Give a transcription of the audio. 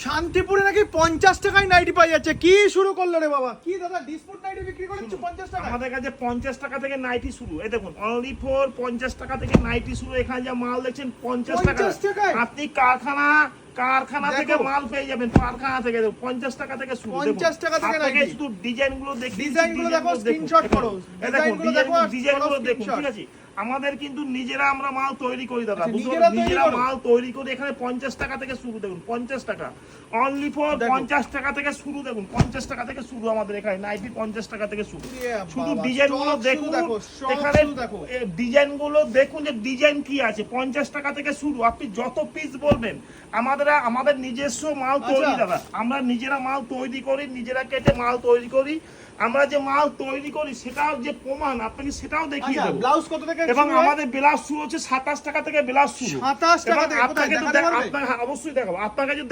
শান্তিপুরে নাকি 50 টাকায় নাইটি পাওয়া যাচ্ছে। কি শুরু করলো রে বাবা? কি দাদা ডিসপুট নাইটি বিক্রি করছো 50 টাকা? আমাদের কাছে 50 টাকা থেকে নাইটি শুরু। এই দেখুন অনলি ফর 50 টাকা থেকে নাইটি শুরু। এখানে যা মাল দেখছেন 50 টাকা। আপনি কারখানা থেকে মাল পেয়ে যাবেন, কারখানা থেকে 50 টাকা থেকে শুরু। 50 টাকা থেকে নাইটি। শুধু ডিজাইনগুলো দেখুন, ডিজাইনগুলো দেখো, স্ক্রিনশট করো। ডিজাইনগুলো দেখো, ডিজাইনগুলো দেখুন, স্ক্রিনশট। ঠিক আছে? আমাদের কিন্তু নিজেরা আমরা মাল তৈরি করি দাদা, আচ্ছা, বুঝতে নিজেরা পারলেন? তৈরি নিজেরা করো? মাল তৈরি করি। এখানে 50 টাকা থেকে শুরু। দেখুন 50 টাকা অনলি ফর, দেখো। 50 টাকা থেকে শুরু। দেখুন 50 টাকা থেকে শুরু আমাদের এখানে নাইটি, 50 টাকা থেকে শুরু। শুধু বাবা, ডিজাইনগুলো stock দেখুন, শুধু দেখো, stock এখানে শুধু দেখো। ডিজাইনগুলো দেখুন যে ডিজাইন কি আছে। 50 টাকা থেকে শুরু। আপনি যত পিস বলবেন, আমাদের নিজস্ব মাল তৈরি আচ্ছা। দাদা। আমরা নিজেরা মাল তৈরি করি, নিজেরা কেটে মাল তৈরি করি। আমরা যে মাল তৈরি করি সেটাও যে প্রমাণ আপনাকে সেটাও দেখিয়ে আচ্ছা, দেবো। ব্লাউজ কত থেকে এবং শুরু হয়? আমাদের ব্লাউজ শুরু হচ্ছে 27 টাকা থেকে ব্লাউজ শুরু। 27 টাকা এবং থেকে। কোথায় আপনাকে তো দেখাতে পারবে? আপনাকে অবশ্যই দেখাবো, আপনাকে যদি